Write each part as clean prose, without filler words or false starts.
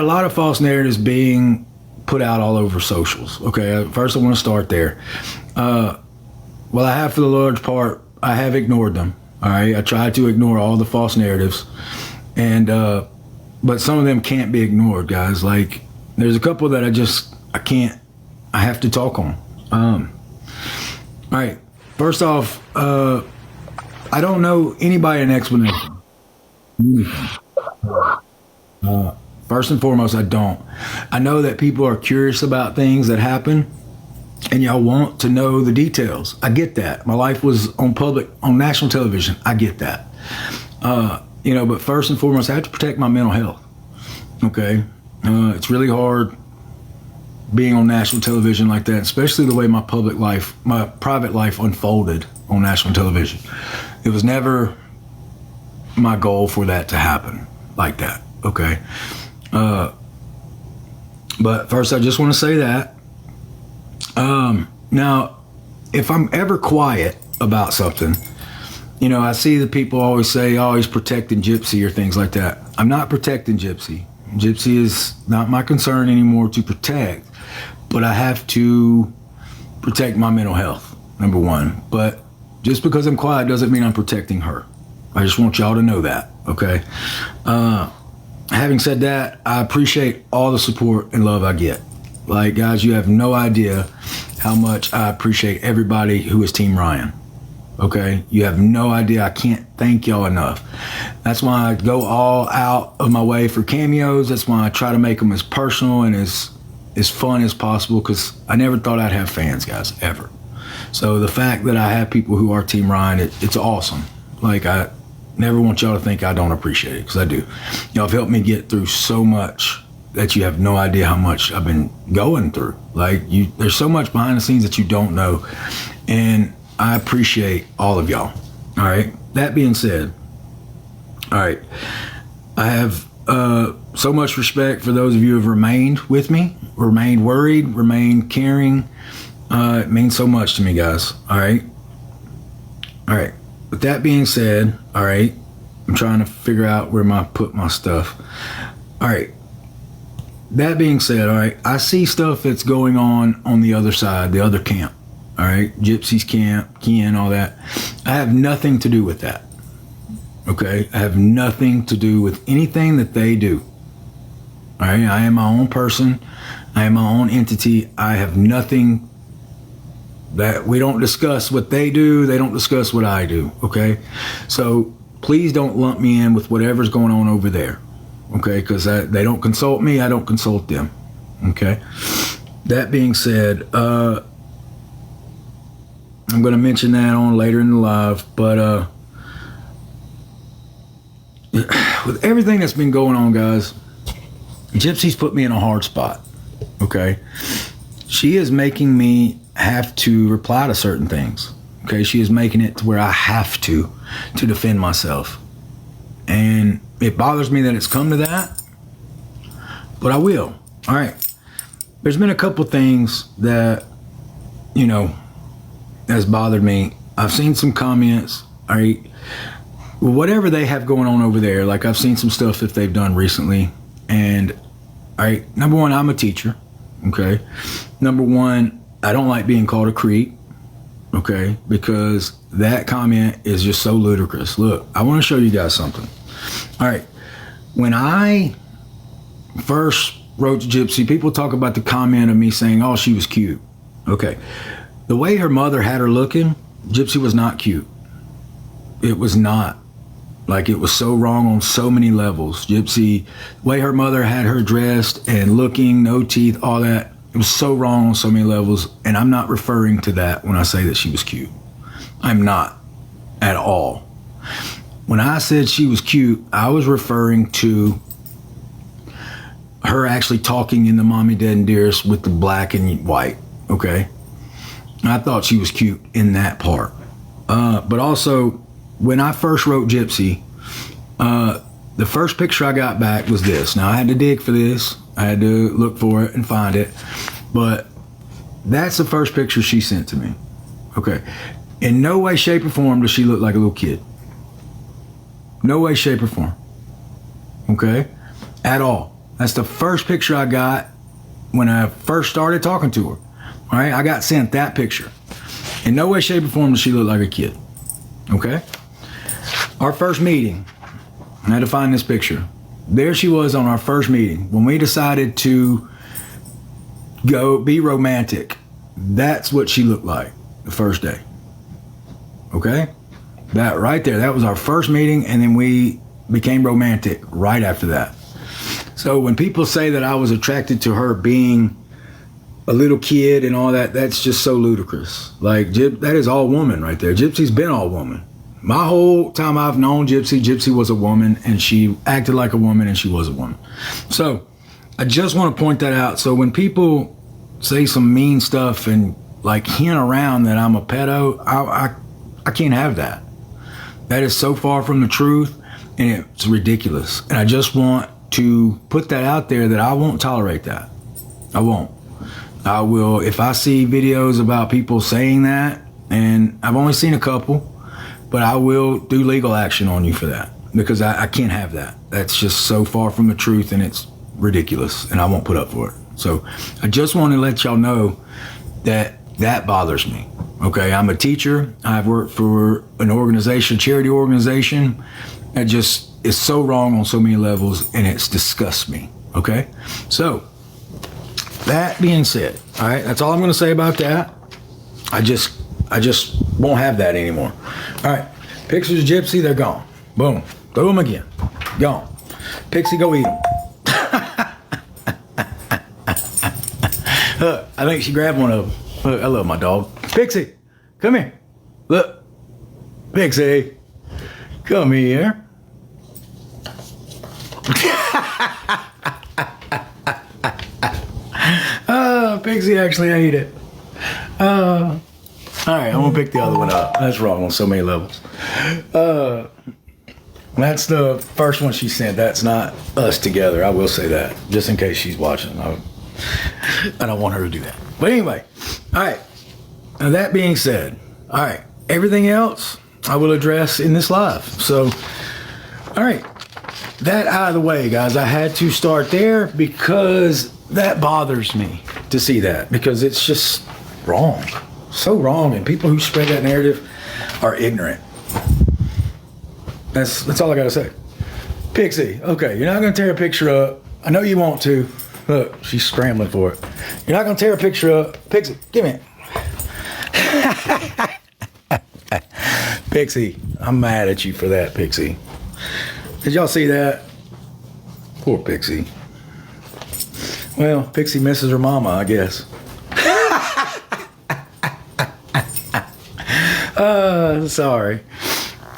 A lot of false narratives being put out all over socials. Okay, first I want to start there. Well, I have for the large part, I have ignored them. All right, I try to ignore all the false narratives, and but some of them can't be ignored, guys. Like there's a couple that I can't. I have to talk on. All right, first off, I don't know anybody an explanation. First and foremost, I don't. I know that people are curious about things that happen, and y'all want to know the details. I get that. My life was on national television. I get that. But first and foremost, I have to protect my mental health. Okay, it's really hard being on national television like that, especially the way my private life unfolded on national television. It was never my goal for that to happen like that. Okay. But first, I just want to say that. Now, if I'm ever quiet about something, I see the people always say, oh, he's protecting Gypsy or things like that. I'm not protecting Gypsy. Gypsy is not my concern anymore to protect, but I have to protect my mental health, number one. But just because I'm quiet doesn't mean I'm protecting her. I just want y'all to know that, okay? Having said that, I appreciate all the support and love I get. Like, guys, you have no idea how much I appreciate everybody who is Team Ryan. Okay? You have no idea. I can't thank y'all enough. That's why I go all out of my way for cameos. That's why I try to make them as personal and as fun as possible, because I never thought I'd have fans, guys, ever. So the fact that I have people who are Team Ryan, it's awesome. Like, I never want y'all to think I don't appreciate it, because I do. Y'all have helped me get through so much that you have no idea how much I've been going through. Like, there's so much behind the scenes that you don't know, and I appreciate all of y'all. All right. That being said, all right, I have so much respect for those of you who have remained with me, remained worried, remained caring. It means so much to me, guys. All right. All right. With that being said, all right, I'm trying to figure out where I put my stuff. All right. That being said, all right, I see stuff that's going on the other side, the other camp. All right, Gypsy's camp, Ken, all that. I have nothing to do with that. Okay, I have nothing to do with anything that they do. All right, I am my own person. I am my own entity. I have nothing. That we don't discuss what they do. They don't discuss what I do. Okay, so please don't lump me in with whatever's going on over there. Okay, because they don't consult me. I don't consult them. Okay. That being said, I'm going to mention that on later in the live, but with everything that's been going on, guys, Gypsy's put me in a hard spot. Okay, she is making me have to reply to certain things. Okay, she is making it to where I have to defend myself, and it bothers me that it's come to that, but I will. All right, there's been a couple things that has bothered me. I've seen some comments. All right, well, whatever they have going on over there, like I've seen some stuff that they've done recently, and all right, number one, I'm a teacher. Okay, number one, I don't like being called a creep, okay, because that comment is just so ludicrous. Look, I want to show you guys something. All right, when I first wrote to Gypsy, people talk about the comment of me saying, oh, she was cute. Okay, the way her mother had her looking, Gypsy was not cute. It was not. Like, it was so wrong on so many levels. Gypsy, the way her mother had her dressed and looking, no teeth, all that, it was so wrong on so many levels, and I'm not referring to that when I say that she was cute. I'm not at all. When I said she was cute, I was referring to her actually talking in the Mommy, Dad, and Dearest with the black and white, okay? I thought she was cute in that part. But also, when I first wrote Gypsy, the first picture I got back was this. Now, I had to dig for this. I had to look for it and find it. But that's the first picture she sent to me. Okay. In no way, shape, or form does she look like a little kid. No way, shape, or form. Okay? At all. That's the first picture I got when I first started talking to her. All right, I got sent that picture. In no way, shape, or form does she look like a kid. Okay? Our first meeting, I had to find this picture. There she was on our first meeting when we decided to go be romantic. That's what she looked like the first day. Okay? That right there, that was our first meeting, and then we became romantic right after that. So when people say that I was attracted to her being a little kid and all that, that's just so ludicrous. Like, that is all woman right there. Gypsy's been all woman. My whole time I've known Gypsy, Gypsy was a woman, and she acted like a woman, and she was a woman. So I just want to point that out. So when people say some mean stuff and like hint around that I'm a pedo, I can't have that. That is so far from the truth, and it's ridiculous. And I just want to put that out there that I won't tolerate that. I won't. I will, if I see videos about people saying that, and I've only seen a couple, but I will do legal action on you for that, because I can't have that. That's just so far from the truth, and it's ridiculous, and I won't put up for it. So I just want to let y'all know that that bothers me. Okay, I'm a teacher. I've worked for an organization, charity organization. It just is so wrong on so many levels, and it's disgusts me. Okay, so that being said, all right, that's all I'm going to say about that. I just won't have that anymore. All right, pictures of Gypsy, they're gone. Boom, throw them again, gone. Pixie, go eat them. Look, I think she grabbed one of them. Look, I love my dog. Pixie, come here. Look, Pixie, come here. Pixie actually ate it. All right, I'm gonna pick the other one up. That's wrong on so many levels. That's the first one she sent. That's not us together. I will say that, just in case she's watching. I don't want her to do that. But anyway, all right. Now that being said, all right, everything else I will address in this live. So, all right, that out of the way, guys. I had to start there because that bothers me to see that, because it's just wrong. So wrong, and people who spread that narrative are ignorant. That's all I gotta say. Pixie, okay, you're not gonna tear a picture up. I know you want to. Look, she's scrambling for it. You're not gonna tear a picture up. Pixie, give me it. Pixie, I'm mad at you for that, Pixie. Did y'all see that? Poor Pixie. Well, Pixie misses her mama, I guess. Sorry.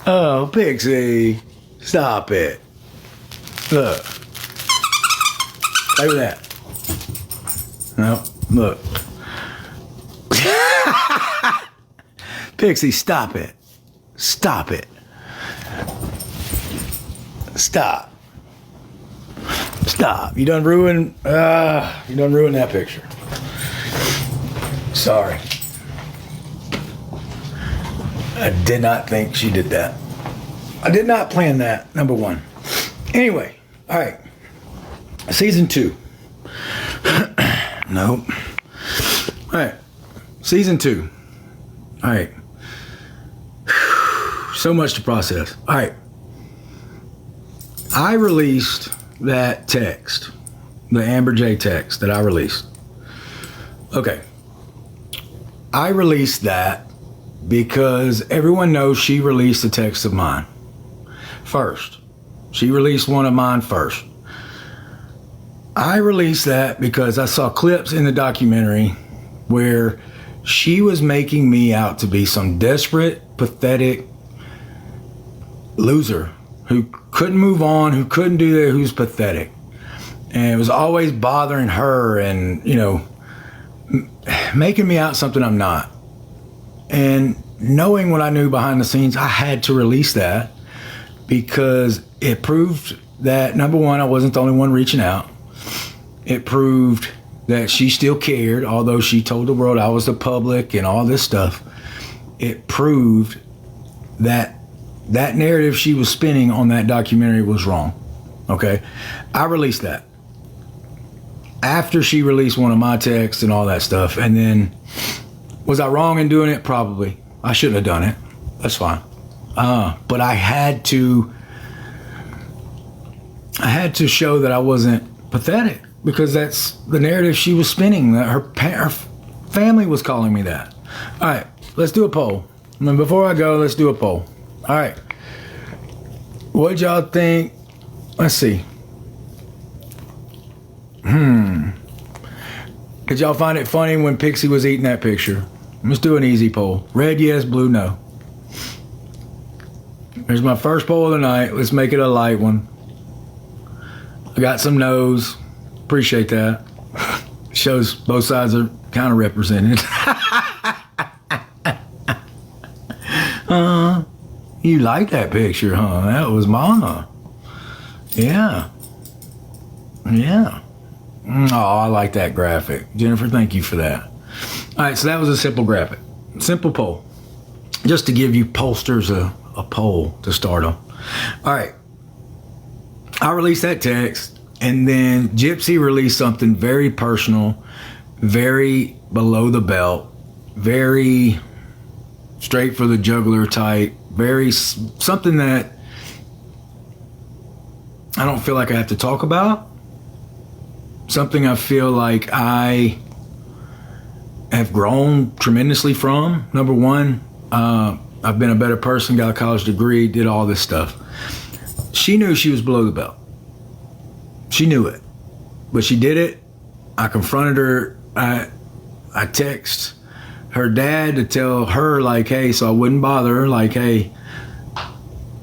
Oh, Pixie, stop it. Look. Play with that. No, look. Pixie, stop it. Stop it. Stop. Stop. You done ruined that picture. Sorry. I did not think she did that. I did not plan that, number one. Anyway, all right. Season 2. Nope. All right. Season 2. All right. So much to process. All right. I released that text, the Amber J text that I released. Okay. I released that because everyone knows she released a text of mine first. She released one of mine first. I released that because I saw clips in the documentary where she was making me out to be some desperate, pathetic loser who couldn't move on, who couldn't do that, who's pathetic. And it was always bothering her and, you know, making me out something I'm not. And knowing what I knew behind the scenes, I had to release that because it proved that, number one, I wasn't the only one reaching out. It proved that she still cared, although she told the world I was the public and all this stuff. It proved that that narrative she was spinning on that documentary was wrong. Okay? I released that. after she released one of my texts and all that stuff. And then, was I wrong in doing it? Probably. I shouldn't have done it. That's fine. But I had to show that I wasn't pathetic, because that's the narrative she was spinning. That her family was calling me that. All right, let's do a poll. I mean, before I go, let's do a poll. All right. What y'all think? Let's see. Did y'all find it funny when Pixie was eating that picture? Let's do an easy poll. Red, yes. Blue, no. There's my first poll of the night. Let's make it a light one. I got some no's. Appreciate that. Shows both sides are kind of represented. You like that picture, huh? That was Mama. Yeah. Yeah. Oh, I like that graphic. Jennifer, thank you for that. All right, so that was a simple graphic. Simple poll. Just to give you pollsters a poll to start on. All right. I released that text, and then Gypsy released something very personal, very below the belt, very straight for the jugular type, very something that I don't feel like I have to talk about. Something I feel like I have grown tremendously from. Number one, I've been a better person, got a college degree, did all this stuff. She knew she was below the belt. She knew it, but she did it. I confronted her. I text her dad to tell her, like, hey, so I wouldn't bother her, like, hey,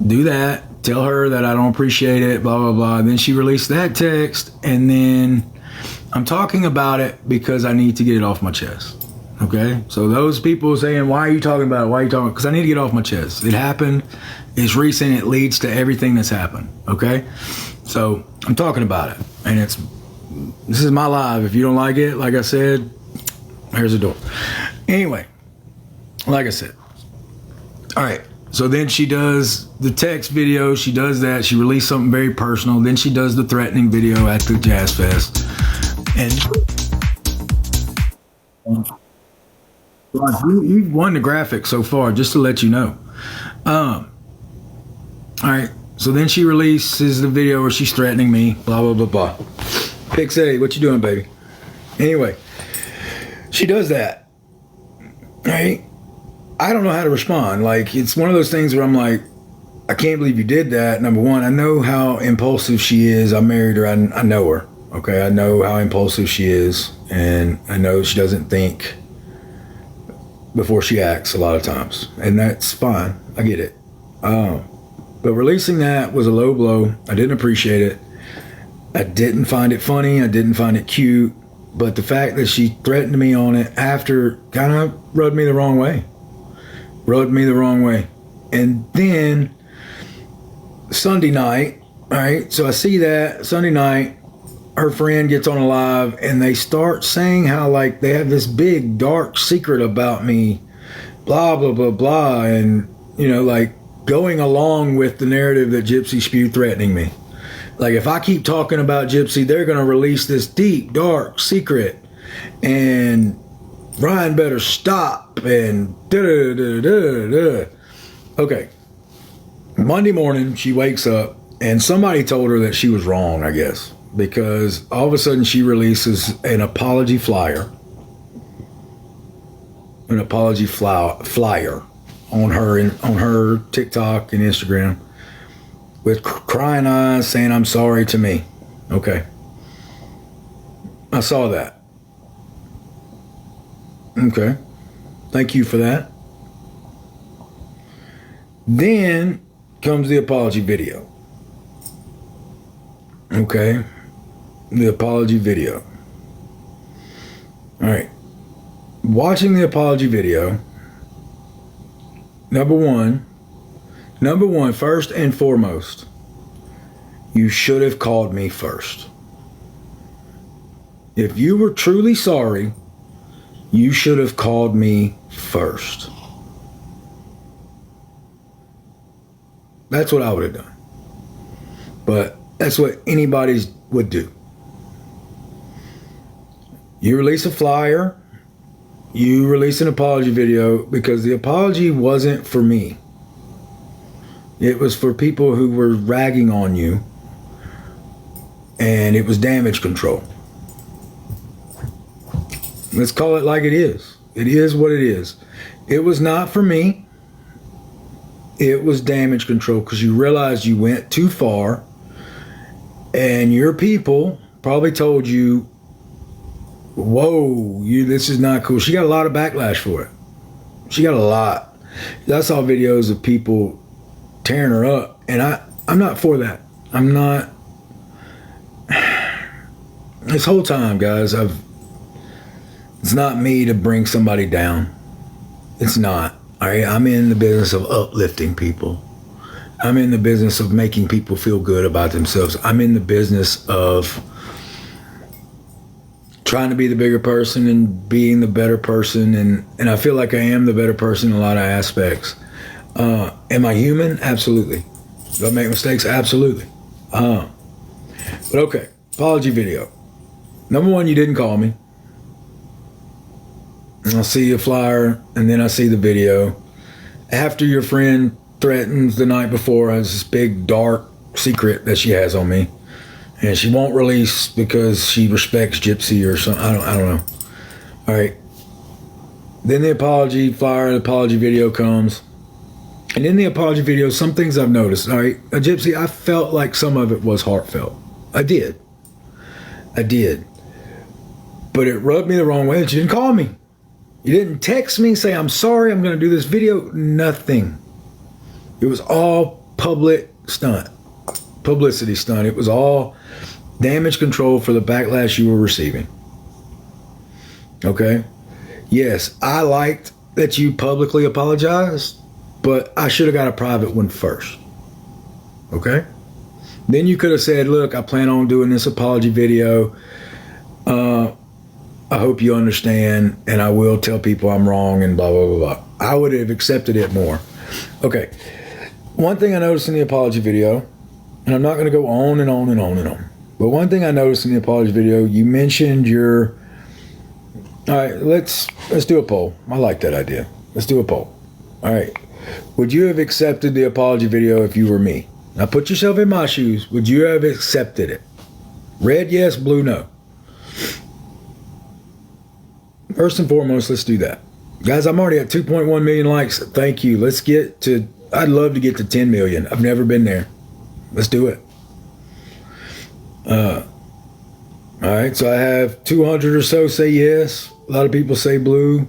do that. Tell her that I don't appreciate it, blah, blah, blah. And then she released that text, and then I'm talking about it because I need to get it off my chest. Okay? So those people saying, why are you talking about it? Why are you talking? Because I need to get it off my chest. It happened. It's recent. It leads to everything that's happened. Okay? So I'm talking about it. And this is my live. If you don't like it, like I said, here's the door. Anyway, like I said. All right. So then she does the text video. She does that. She released something very personal. Then she does the threatening video at the Jazz Fest. And you've won the graphic so far, just to let you know. All right. So then she releases the video where she's threatening me, blah, blah, blah, blah. Pixie, what you doing, baby? Anyway, she does that. Right? I don't know how to respond. Like, it's one of those things where I'm like, I can't believe you did that. Number one, I know how impulsive she is. I married her. I know her. Okay, I know how impulsive she is. And I know she doesn't think before she acts a lot of times. And that's fine. I get it. But releasing that was a low blow. I didn't appreciate it. I didn't find it funny. I didn't find it cute. But the fact that she threatened me on it after kind of rubbed me the wrong way. Rubbed me the wrong way. And then Sunday night, all right, so I see that Sunday night, her friend gets on a live and they start saying how, like, they have this big dark secret about me, blah, blah, blah, blah. And, you know, like, going along with the narrative that Gypsy spewed threatening me. Like, if I keep talking about Gypsy, they're going to release this deep, dark secret. And Ryan better stop, and da-da-da-da-da. Okay. Monday morning, she wakes up, and somebody told her that she was wrong, I guess, because all of a sudden she releases an apology flyer. An apology flyer on her TikTok and Instagram with crying eyes saying, I'm sorry to me. Okay. I saw that. Okay. Thank you for that. Then comes the apology video. Okay. The apology video. All right. Watching the apology video, number one, first and foremost, you should have called me first. If you were truly sorry, you should have called me first. That's what I would have done. But that's what anybody would do. You release a flyer, you release an apology video, because the apology wasn't for me. It was for people who were ragging on you, and it was damage control. Let's call it like it is. It is what it is. It was not for me. It was damage control, because you realized you went too far, and your people probably told you, whoa, this is not cool. She got a lot of backlash for it. She got a lot. I saw videos of people tearing her up, and I'm not for that. I'm not. This whole time, guys, it's not me to bring somebody down. It's not. All right, I'm in the business of uplifting people. I'm in the business of making people feel good about themselves. I'm in the business of trying to be the bigger person and being the better person, and I feel like I am the better person in a lot of aspects. Am I human? Absolutely. Do I make mistakes? Absolutely. But okay, apology video. Number one, you didn't call me. I'll see a flyer, and then I see the video. After your friend threatens the night before, has this big dark secret that she has on me, and she won't release because she respects Gypsy or something. I don't know. All right. Then the apology flyer, the apology video comes, and in the apology video, some things I've noticed. All right, Gypsy, I felt like some of it was heartfelt. I did, but it rubbed me the wrong way that you didn't call me. You didn't text me, say, I'm sorry, I'm going to do this video. Nothing. It was all publicity stunt. It was all damage control for the backlash you were receiving. Okay? Yes, I liked that you publicly apologized, but I should have got a private one first. Okay? Then you could have said, look, I plan on doing this apology video. I hope you understand, and I will tell people I'm wrong and blah, blah, blah, blah. I would have accepted it more. Okay. One thing I noticed in the apology video, and I'm not going to go on and on and on and on, but one thing I noticed in the apology video, you mentioned your... All right, let's do a poll. I like that idea. Let's do a poll. All right. Would you have accepted the apology video if you were me? Now put yourself in my shoes. Would you have accepted it? Red, yes. Blue, no. First and foremost, let's do that. Guys, I'm already at 2.1 million likes. Thank you. Let's get to... I'd love to get to 10 million. I've never been there. Let's do it. All right, so I have 200 or so say yes. A lot of people say blue.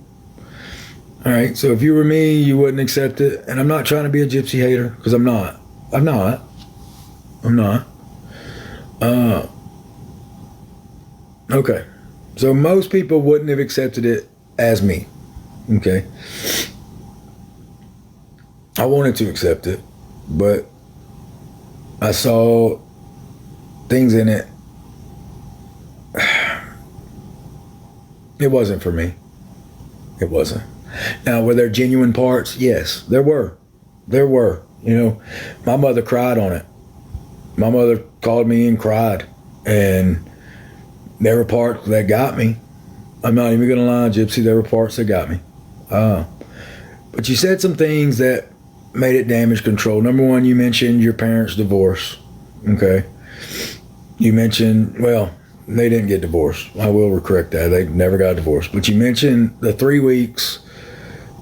All right, so if you were me, you wouldn't accept it. And I'm not trying to be a Gypsy hater, because I'm not. Okay. So most people wouldn't have accepted it as me. Okay. I wanted to accept it, but I saw things in it. It wasn't for me. It wasn't. Now, were there genuine parts? Yes, there were. There were. You know, my mother cried on it. My mother called me and cried. And there were parts that got me. I'm not even going to lie, Gypsy. There were parts that got me. But you said some things that made it damage control. Number one, you mentioned your parents' divorce. Okay. You mentioned, well, they didn't get divorced. I will correct that. They never got divorced. But you mentioned the 3 weeks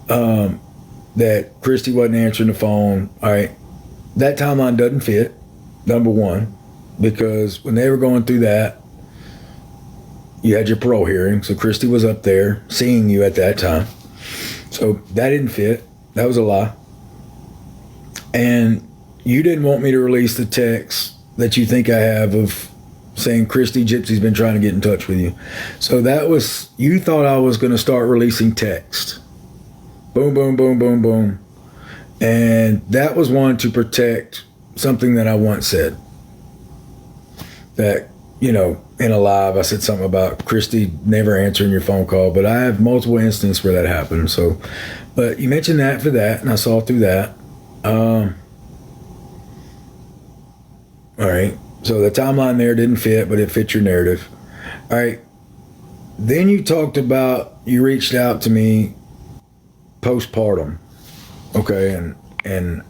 that Christy wasn't answering the phone. All right. That timeline doesn't fit, number one, because when they were going through that, you had your parole hearing. So Christy was up there seeing you at that time. So that didn't fit. That was a lie. And you didn't want me to release the text that you think I have of saying Christy, Gypsy's been trying to get in touch with you. So that was, you thought I was going to start releasing text. Boom, boom, boom, boom, boom. And that was one to protect something that I once said. That, you know, in a live, I said something about Christy never answering your phone call, but I have multiple instances where that happened. So, but you mentioned that for that, and I saw through that. All right. So the timeline there didn't fit, but it fit your narrative. All right. Then you talked about, you reached out to me postpartum. Okay, and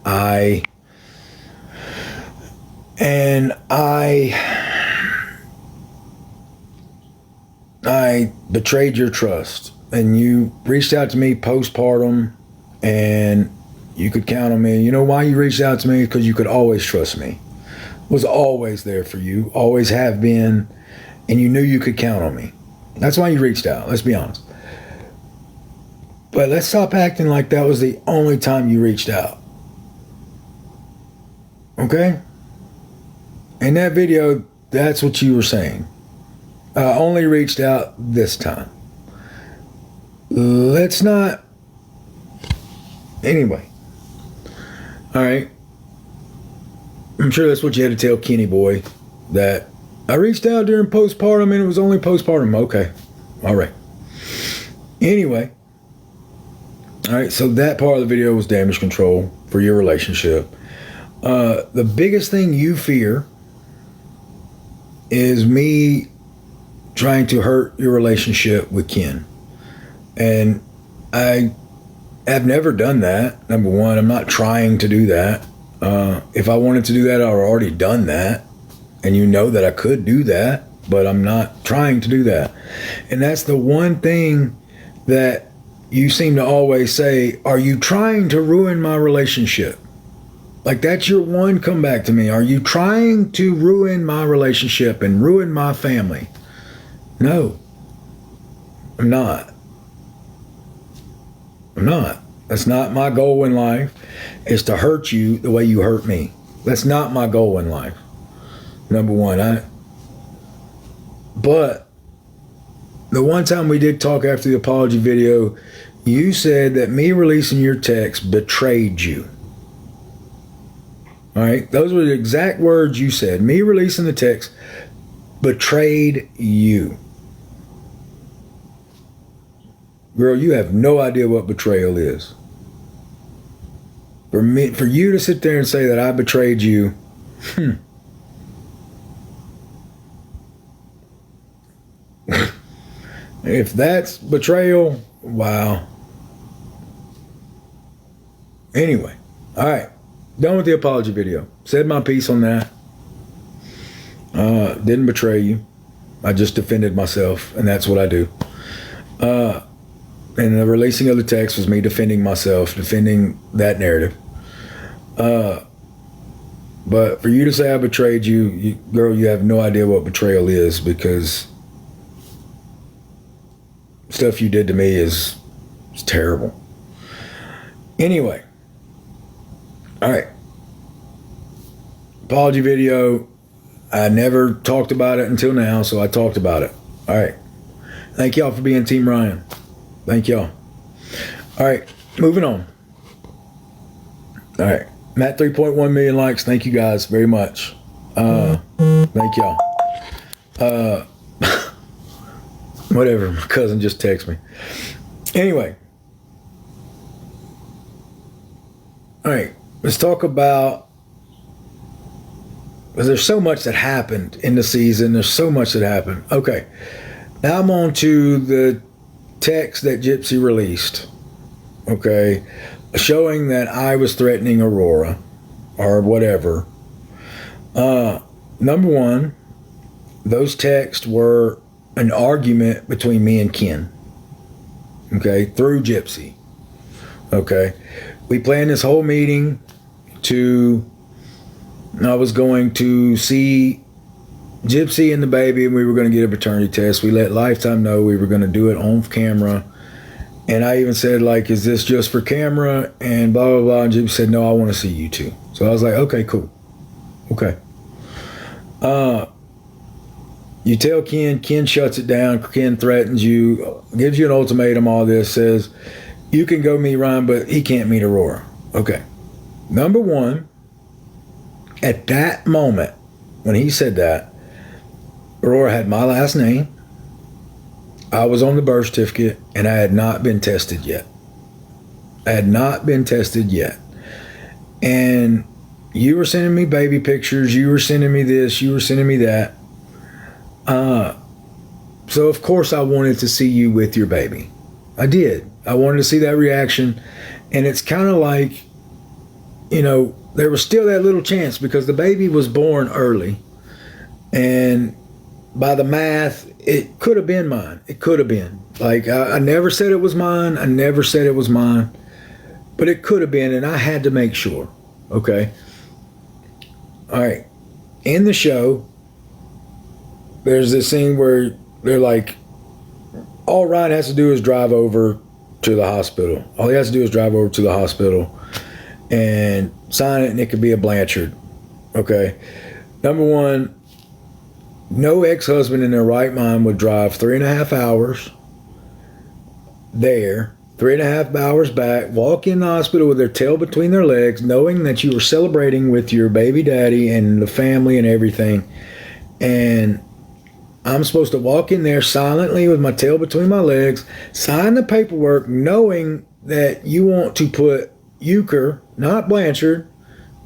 I betrayed your trust, and you reached out to me postpartum, and you could count on me. You know why you reached out to me? Because you could always trust me. Was always there for you, always have been, and you knew you could count on me. That's why you reached out, let's be honest. But let's stop acting like that was the only time you reached out. Okay? In that video, that's what you were saying. I only reached out this time. Let's not. Anyway. All right. I'm sure that's what you had to tell Kenny Boy, that I reached out during postpartum and it was only postpartum. Okay. All right. Anyway. All right. So that part of the video was damage control for your relationship. The biggest thing you fear is me trying to hurt your relationship with Ken. And I have never done that. Number one, I'm not trying to do that. If I wanted to do that, I've already done that. And you know that I could do that, but I'm not trying to do that. And that's the one thing that you seem to always say, are you trying to ruin my relationship? Like, that's your one comeback to me. Are you trying to ruin my relationship and ruin my family? No, I'm not. I'm not. That's not my goal in life, is to hurt you the way you hurt me. That's not my goal in life. Number one. But the one time we did talk after the apology video, you said that me releasing your text betrayed you. All right, those were the exact words you said. Me releasing the text betrayed you. Girl, you have no idea what betrayal is. For you to sit there and say that I betrayed you, if that's betrayal, wow. Anyway, all right. Done with the apology video. Said my piece on that. Didn't betray you. I just defended myself, and that's what I do. And the releasing of the text was me defending myself, defending that narrative. But for you to say I betrayed you, girl, you have no idea what betrayal is, because stuff you did to me is terrible. Anyway. All right. Apology video. I never talked about it until now, so I talked about it. All right. Thank y'all for being Team Ryan. Thank y'all. All right. Moving on. All right. I'm at 3.1 million likes. Thank you guys very much. Thank y'all. Whatever. My cousin just texted me. Anyway. All right. Let's talk about, because there's so much that happened in the season. There's so much that happened. Okay. Now I'm on to the text that Gypsy released. Okay. Showing that I was threatening Aurora or whatever. Number one, those texts were an argument between me and Ken. Okay. Through Gypsy. Okay. We planned this whole meeting I was going to see Gypsy and the baby, and we were going to get a paternity test. We let Lifetime know we were going to do it on camera. And I even said, like, is this just for camera? And blah, blah, blah. And Gypsy said, no, I want to see you too. So I was like, okay, cool. Okay. You tell Ken shuts it down. Ken threatens you, gives you an ultimatum, all this, says, you can go meet Ryan, but he can't meet Aurora. Okay. Number one, at that moment, when he said that, Aurora had my last name. I was on the birth certificate, and I had not been tested yet. And you were sending me baby pictures. You were sending me this. You were sending me that. So of course I wanted to see you with your baby. I did. I wanted to see that reaction. And it's kind of like, you know, there was still that little chance because the baby was born early. And by the math, it could have been mine. It could have been. Like, I never said it was mine. I never said it was mine. But it could have been, and I had to make sure. Okay? All right. In the show, there's this scene where they're like, all Ryan has to do is drive over to the hospital. All he has to do is drive over to the hospital and sign it, and it could be a Blanchard. Okay? Number one, no ex-husband in their right mind would drive 3.5 hours there, 3.5 hours back, walk in the hospital with their tail between their legs, knowing that you were celebrating with your baby daddy and the family and everything. And I'm supposed to walk in there silently with my tail between my legs, sign the paperwork, knowing that you want to put Euchre, not Blanchard,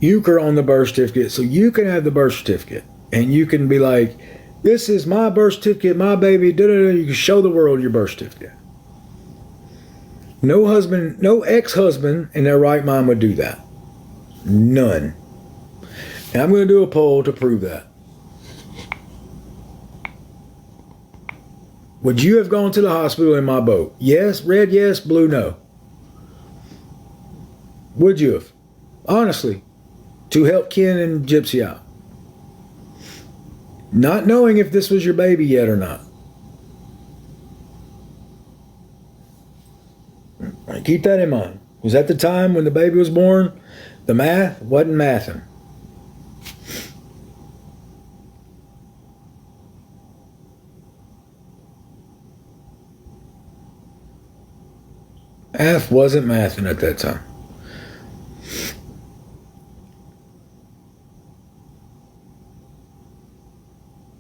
Euchre on the birth certificate so you can have the birth certificate. And you can be like, this is my birth certificate, my baby, da-da-da. You can show the world your birth certificate. No husband, no ex-husband in their right mind would do that. None. And I'm going to do a poll to prove that. Would you have gone to the hospital in my boat? Yes, red, yes, blue, no. Would you have? Honestly, to help Ken and Gypsy out. Not knowing if this was your baby yet or not. Keep that in mind. Was at the time when the baby was born, the math wasn't mathing. Math wasn't mathing at that time.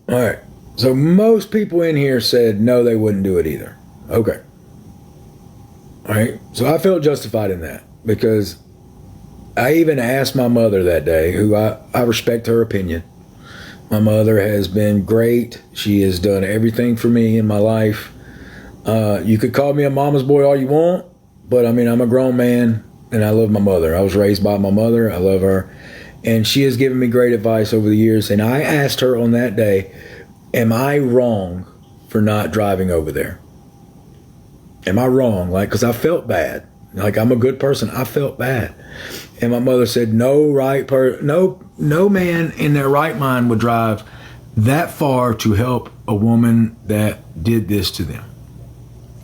All right. So most people in here said no, they wouldn't do it either. Okay. All right. So I felt justified in that because I even asked my mother that day, who I respect her opinion. My mother has been great. She has done everything for me in my life. You could call me a mama's boy all you want, but I mean, I'm a grown man and I love my mother. I was raised by my mother. I love her. And she has given me great advice over the years. And I asked her on that day, am I wrong for not driving over there? Am I wrong? Like, because I felt bad. Like, I'm a good person. I felt bad. And my mother said, no man in their right mind would drive that far to help a woman that did this to them.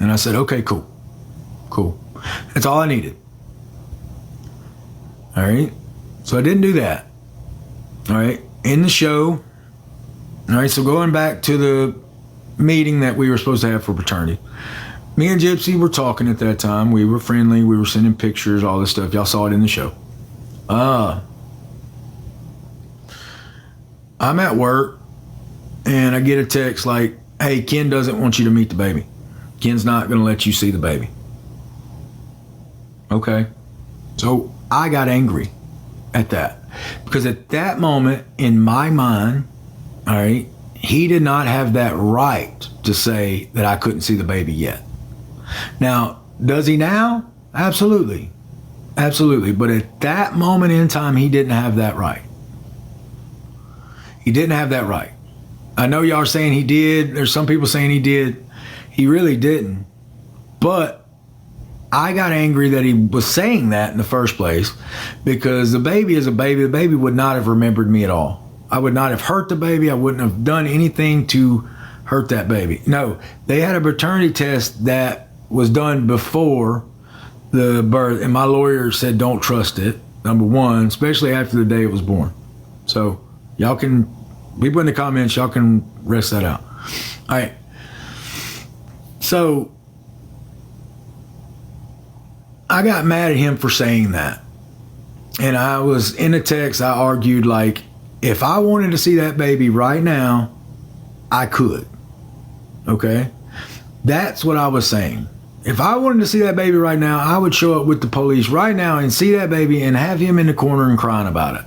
And I said, okay, cool. That's all I needed. All right. So I didn't do that. All right. In the show. All right. So going back to the meeting that we were supposed to have for paternity. Me and Gypsy were talking at that time. We were friendly. We were sending pictures, all this stuff. Y'all saw it in the show. I'm at work and I get a text like, hey, Ken doesn't want you to meet the baby. Ken's not going to let you see the baby. Okay. So I got angry at that because at that moment in my mind, all right, he did not have that right to say that I couldn't see the baby yet. Now, does he now? Absolutely. But at that moment in time, he didn't have that right. He didn't have that right. I know y'all are saying he did. There's some people saying he did. He really didn't. But I got angry that he was saying that in the first place because the baby is a baby. The baby would not have remembered me at all. I would not have hurt the baby. I wouldn't have done anything to hurt that baby. No, they had a paternity test that was done before the birth, and my lawyer said don't trust it, number one, especially after the day it was born. So y'all can, people in the comments, y'all can rest that out. All right. So I got mad at him for saying that. And I was in a text, I argued like, if I wanted to see that baby right now, I could. Okay? That's what I was saying. If I wanted to see that baby right now, I would show up with the police right now and see that baby and have him in the corner and crying about it.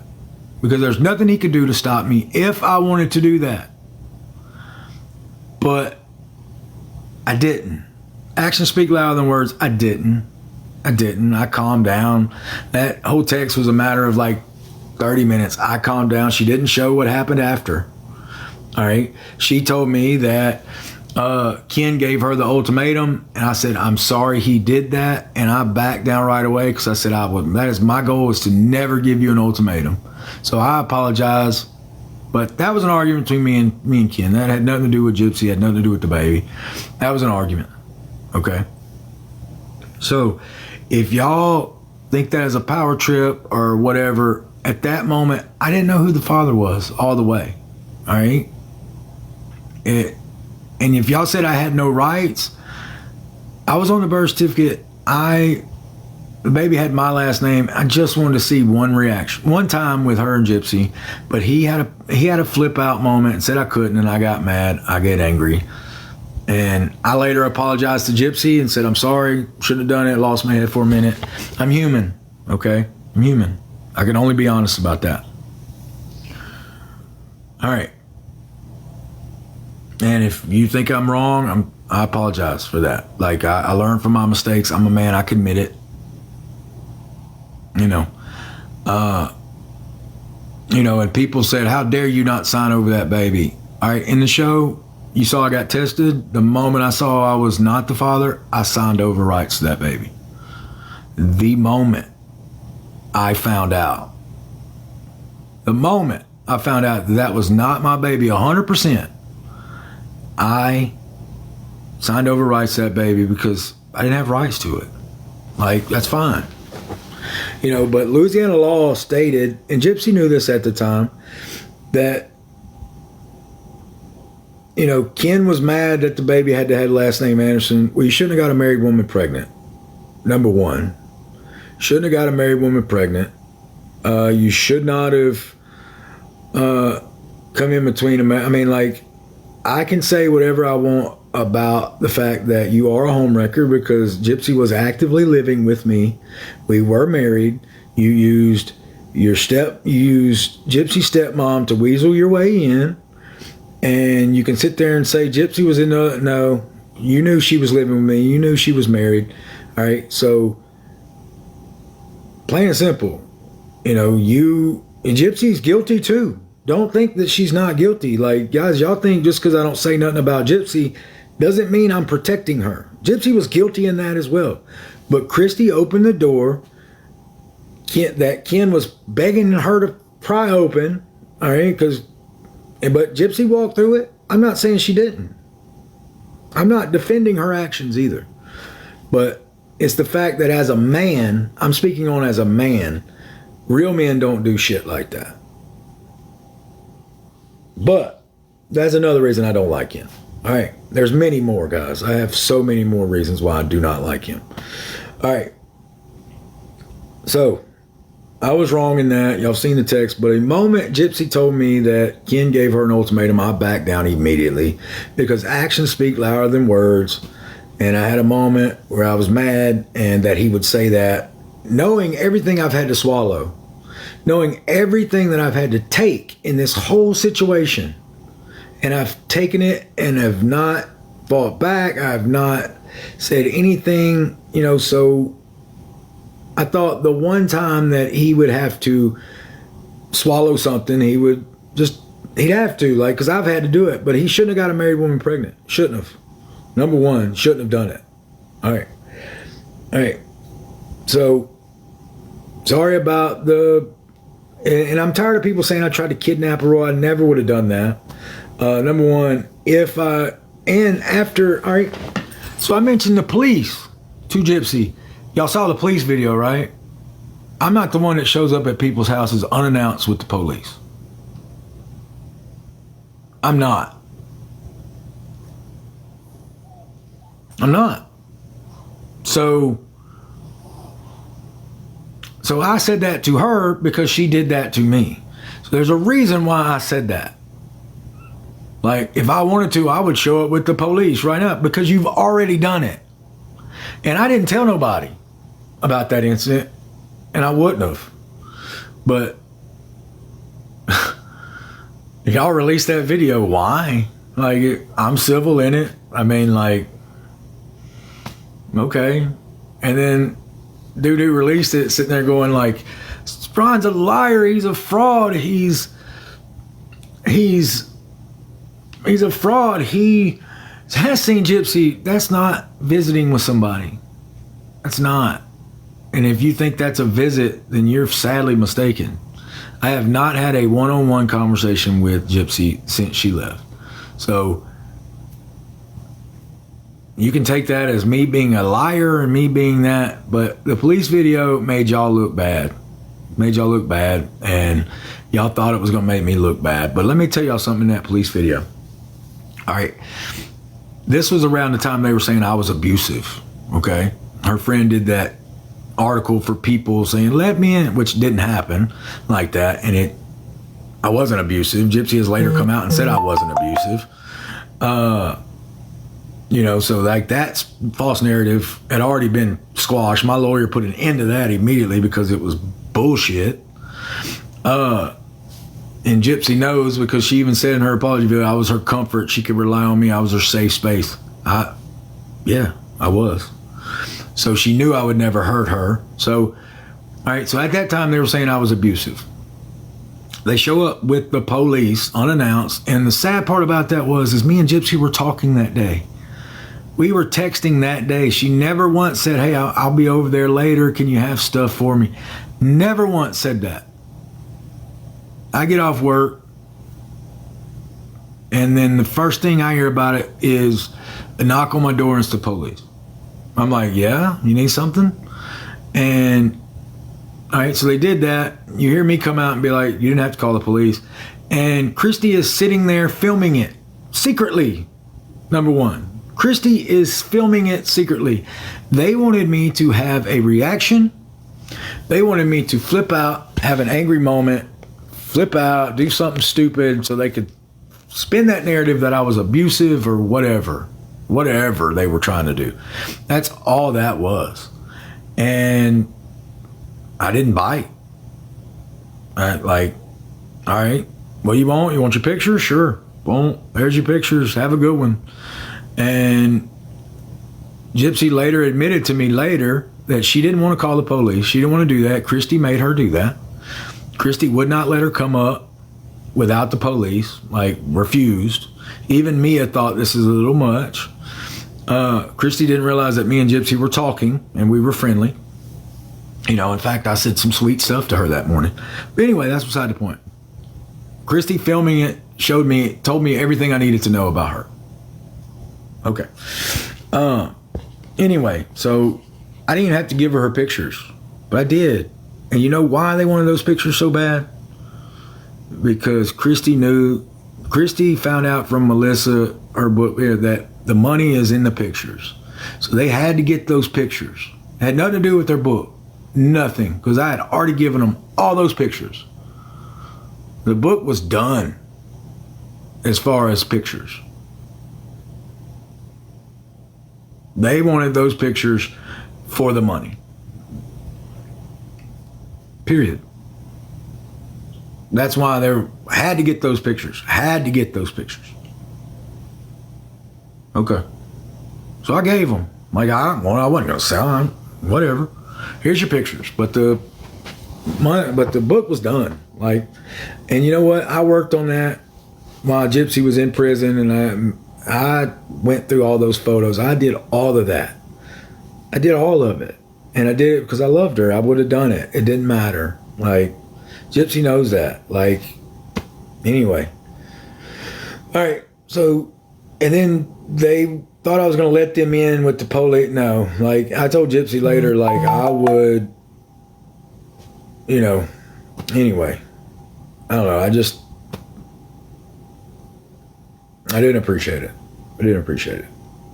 Because there's nothing he could do to stop me if I wanted to do that. But I didn't. Actions speak louder than words. I didn't. I calmed down. That whole text was a matter of like 30 minutes. I calmed down. She didn't show what happened after. All right. She told me that Ken gave her the ultimatum, and I said, I'm sorry he did that, and I backed down right away because I said, that is my goal, is to never give you an ultimatum. So I apologize, but that was an argument between me and Ken. That had nothing to do with Gypsy, had nothing to do with the baby. That was an argument. Okay. So if y'all think that is a power trip or whatever, at that moment, I didn't know who the father was all the way. All right. And if y'all said I had no rights, I was on the birth certificate. The baby had my last name. I just wanted to see one reaction. One time with her and Gypsy, but he had a flip out moment and said I couldn't, and I got mad. I get angry. And I later apologized to Gypsy and said, I'm sorry, shouldn't have done it, lost my head for a minute. I'm human, okay? I'm human. I can only be honest about that. All right. And if you think I'm wrong, I apologize for that. Like, I learned from my mistakes. I'm a man. I can admit it. And people said, how dare you not sign over that baby? All right, in the show, you saw I got tested. The moment I saw I was not the father, I signed over rights to that baby. The moment I found out that was not my baby 100%, I signed over rights to that baby because I didn't have rights to it. Like, that's fine. But Louisiana law stated, and Gypsy knew this at the time, that, Ken was mad that the baby had to have the last name Anderson. Well, you shouldn't have got a married woman pregnant. Number one. Shouldn't have got a married woman pregnant. You should not have come in between them. I mean, like, I can say whatever I want about the fact that you are a homewrecker because Gypsy was actively living with me. We were married. You used Gypsy's stepmom to weasel your way in. And you can sit there and say Gypsy was no, you knew she was living with me. You knew she was married. All right. So plain and simple, Gypsy's guilty too. Don't think that she's not guilty. Like, guys, y'all think just because I don't say nothing about Gypsy doesn't mean I'm protecting her. Gypsy was guilty in that as well. But Christy opened the door that Ken was begging her to pry open. All right, but Gypsy walked through it. I'm not saying she didn't. I'm not defending her actions either. But it's the fact that as a man, I'm speaking on as a man, real men don't do shit like that. But that's another reason I don't like him. All right. There's many more, guys. I have so many more reasons why I do not like him. All right. So I was wrong in that. Y'all seen the text. But the moment Gypsy told me that Ken gave her an ultimatum, I backed down immediately because actions speak louder than words. And I had a moment where I was mad and that he would say that, knowing everything I've had to swallow, knowing everything that I've had to take in this whole situation, and I've taken it and have not fought back. I've not said anything, so I thought the one time that he would have to swallow something, he'd have to, like, because I've had to do it, but he shouldn't have got a married woman pregnant. Shouldn't have. Number one, shouldn't have done it. All right. So, sorry about and I'm tired of people saying I tried to kidnap her. I never would have done that. Number one, all right. So I mentioned the police to Gypsy. Y'all saw the police video, right? I'm not the one that shows up at people's houses unannounced with the police. I'm not. So I said that to her because she did that to me. So there's a reason why I said that. Like, if I wanted to, I would show up with the police right now because you've already done it. And I didn't tell nobody about that incident, and I wouldn't have. But y'all released that video. Why? Like, I'm civil in it. I mean, like, Okay. And then dude who released it sitting there going like, Ron's a liar, he's a fraud, he's a fraud, he has seen Gypsy. That's not visiting with somebody. That's not. And if you think that's a visit, then you're sadly mistaken. I have not had a one-on-one conversation with Gypsy since she left. So you can take that as me being a liar and me being that, but the police video made y'all look bad. Made y'all look bad, and y'all thought it was going to make me look bad. But let me tell y'all something in that police video. All right. This was around the time they were saying I was abusive, okay? Her friend did that article for people saying, let me in, which didn't happen like that, and I wasn't abusive. Gypsy has later come out and said I wasn't abusive. You know, so like that false narrative had already been squashed. My lawyer put an end to that immediately because it was bullshit. And Gypsy knows, because she even said in her apology video, I was her comfort. She could rely on me. I was her safe space. Yeah, I was. So she knew I would never hurt her. So, all right, so at that time they were saying I was abusive. They show up with the police unannounced, and the sad part about that is me and Gypsy were talking that day. We were texting that day. She never once said, hey, I'll be over there later. Can you have stuff for me? Never once said that. I get off work, and then the first thing I hear about it is a knock on my door and it's the police. I'm like, yeah, you need something? And all right, so they did that. You hear me come out and be like, you didn't have to call the police. And Christy is sitting there filming it secretly. Number one, Christy is filming it secretly. They wanted me to have a reaction. They wanted me to flip out, have an angry moment, flip out, do something stupid so they could spin that narrative that I was abusive or whatever they were trying to do. That's all that was. And I didn't bite. Like, all right, what do you want? You want your pictures? Sure. Well, there's your pictures. Have a good one. And Gypsy later admitted to me that she didn't want to call the police. She didn't want to do that. Christy made her do that. Christy would not let her come up without the police, like refused. Even Mia thought this is a little much. Christy didn't realize that me and Gypsy were talking and we were friendly. You know, in fact, I said some sweet stuff to her that morning. But anyway, that's beside the point. Christy filming it told me everything I needed to know about her. Okay. Anyway, so I didn't even have to give her pictures, but I did. And you know why they wanted those pictures so bad? Because Christy found out from Melissa, her book, that the money is in the pictures. So they had to get those pictures. It had nothing to do with their book. Nothing. Because I had already given them all those pictures. The book was done as far as pictures. They wanted those pictures for the money. Period. That's why they had to get those pictures. Had to get those pictures. Okay. So I gave them. Like, I wasn't going to sell them. Whatever. Here's your pictures. But the book was done. Like, and you know what? I worked on that while Gypsy was in prison, and I went through all those photos. I did all of that. I did all of it. And I did it because I loved her. I would have done it. It didn't matter. Like, Gypsy knows that. Like, anyway. All right. So, and then they thought I was going to let them in with the police. No. Like, I told Gypsy later, like, I would, you know, anyway. I don't know. I didn't appreciate it.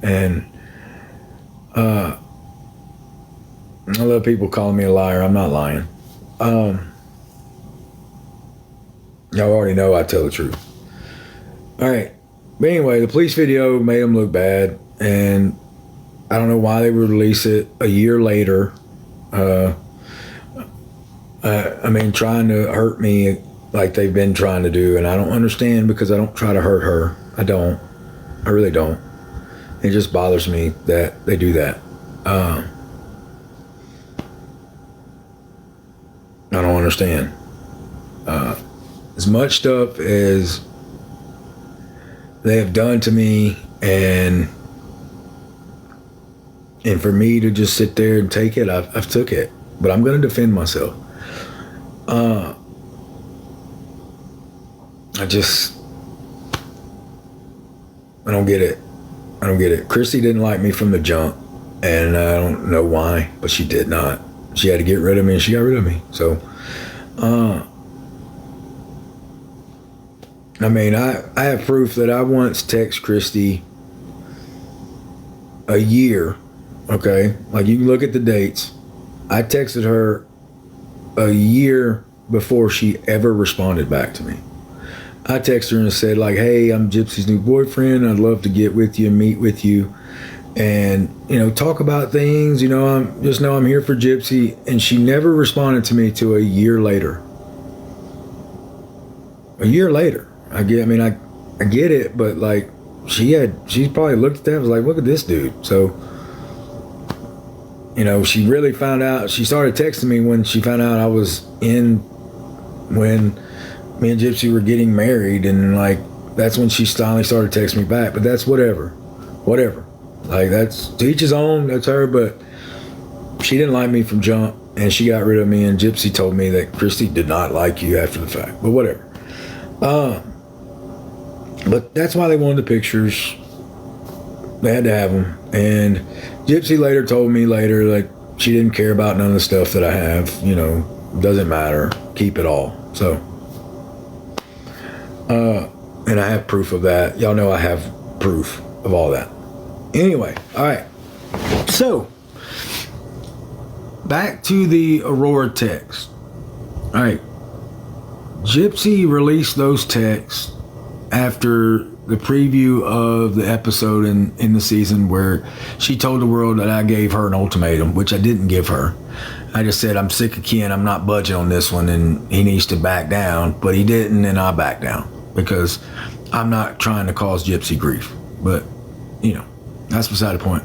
And, I love people calling me a liar. I'm not lying. Y'all already know I tell the truth. All right. But anyway, the police video made them look bad, and I don't know why they would release it a year later. I mean, trying to hurt me like they've been trying to do, and I don't understand, because I don't try to hurt her. I don't. I really don't. It just bothers me that they do that. I don't understand. As much stuff as they have done to me, and for me to just sit there and take it, I've took it. But I'm going to defend myself. I don't get it. I don't get it. Christy didn't like me from the jump, and I don't know why, but she did not. She had to get rid of me, and she got rid of me. So, I mean, I have proof that I once texted Christy a year, okay? Like, you can look at the dates. I texted her a year before she ever responded back to me. I texted her and said, like, hey, I'm Gypsy's new boyfriend. I'd love to get with you and meet with you and, you know, talk about things. You know, I'm here for Gypsy. And she never responded to me till a year later. A year later. I get it, but like she probably looked at that and was like, look at this dude. So, you know, she really found out. She started texting me when she found out I was when me and Gypsy were getting married, and like that's when she finally started texting me back. But that's whatever. Like, that's to each his own. That's her. But she didn't like me from jump, and she got rid of me. And Gypsy told me that Christy did not like you after the fact. But whatever. But that's why they wanted the pictures. They had to have them. And Gypsy later told me like she didn't care about none of the stuff that I have. You know, doesn't matter. Keep it all. So, and I have proof of that. Y'all know I have proof of all that. Anyway, all right. So, back to the Aurora text. All right. Gypsy released those texts after the preview of the episode in the season where she told the world that I gave her an ultimatum, which I didn't give her. I just said, I'm sick of Ken, I'm not budging on this one, and he needs to back down. But he didn't, and I backed down because I'm not trying to cause Gypsy grief. But, you know, that's beside the point.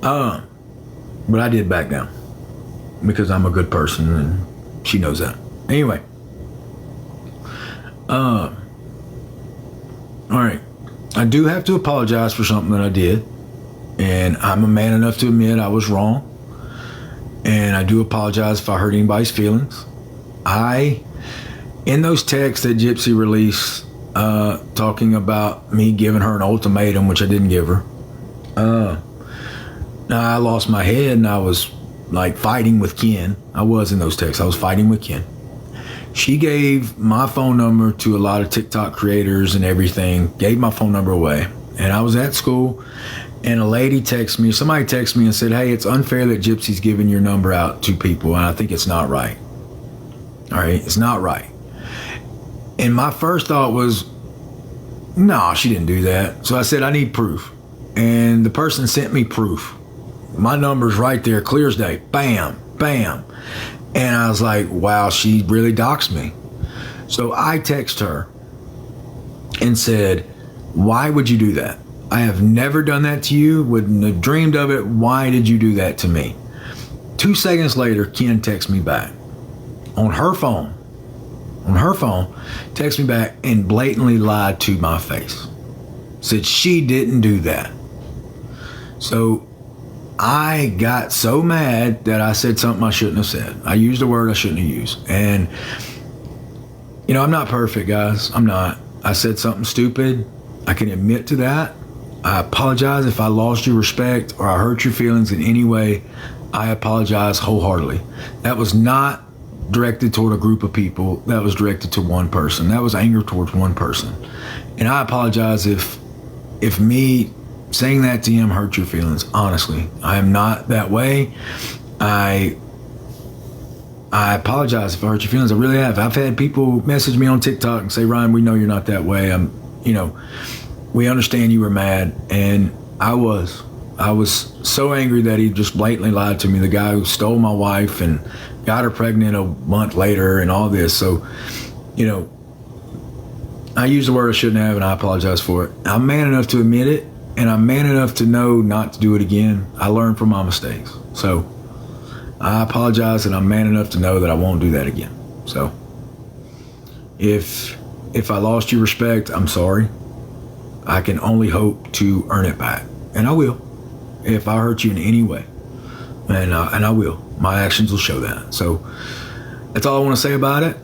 But I did back down because I'm a good person, and she knows that. Anyway. All right. I do have to apologize for something that I did, and I'm a man enough to admit I was wrong, and I do apologize if I hurt anybody's feelings. In those texts that Gypsy released, talking about me giving her an ultimatum, which I didn't give her, I lost my head and I was like fighting with Ken. I was in those texts. I was fighting with Ken. She gave my phone number to a lot of TikTok creators and everything, gave my phone number away. And I was at school, and somebody texted me and said, hey, it's unfair that Gypsy's giving your number out to people, and I think it's not right. All right, it's not right. And my first thought was, no, she didn't do that. So I said, I need proof. And the person sent me proof. My number's right there, clear as day. Bam, bam. And I was like, wow, she really doxed me. So I text her and said, why would you do that? I have never done that to you. Wouldn't have dreamed of it. Why did you do that to me? 2 seconds later, Ken texts me back. On her phone, texts me back and blatantly lied to my face. Said she didn't do that. So I got so mad that I said something I shouldn't have said. I used a word I shouldn't have used. And, you know, I'm not perfect, guys. I'm not. I said something stupid. I can admit to that. I apologize if I lost your respect or I hurt your feelings in any way. I apologize wholeheartedly. That was not directed toward a group of people. That was directed to one person. That was anger towards one person. And I apologize if me saying that to him hurt your feelings. Honestly, I am not that way. I apologize if I hurt your feelings. I really have. I've had people message me on TikTok and say, Ryan, we know you're not that way. We understand you were mad. And I was so angry that he just blatantly lied to me. The guy who stole my wife and got her pregnant a month later and all this. So, you know, I used the word I shouldn't have, and I apologize for it. I'm man enough to admit it. and I'm man enough to know not to do it again. I learn from my mistakes. So I apologize, and I'm man enough to know that I won't do that again. So if I lost your respect, I'm sorry. I can only hope to earn it back, and I will. If I hurt you in any way, and I will. My actions will show that. So that's all I want to say about it.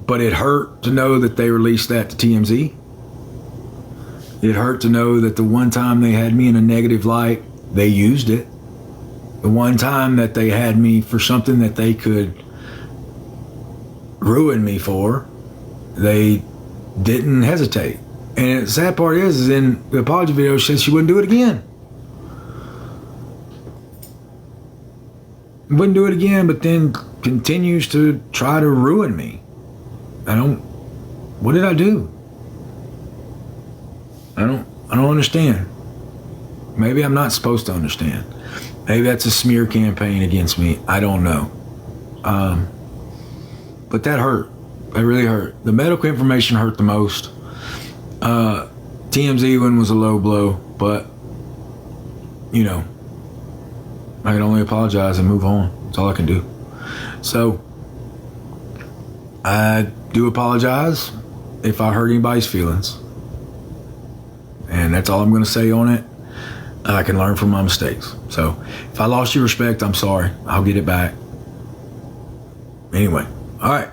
But it hurt to know that they released that to TMZ. It hurt to know that the one time they had me in a negative light, they used it. The one time that they had me for something that they could ruin me for, they didn't hesitate. And the sad part is in the apology video, she said she wouldn't do it again. Wouldn't do it again, but then continues to try to ruin me. What did I do? I don't understand. Maybe I'm not supposed to understand. Maybe that's a smear campaign against me. I don't know. But that hurt. That really hurt. The medical information hurt the most. TMZ one was a low blow, but I can only apologize and move on. That's all I can do. So I do apologize if I hurt anybody's feelings. And that's all I'm going to say on it. I can learn from my mistakes. So if I lost your respect, I'm sorry. I'll get it back. Anyway, all right.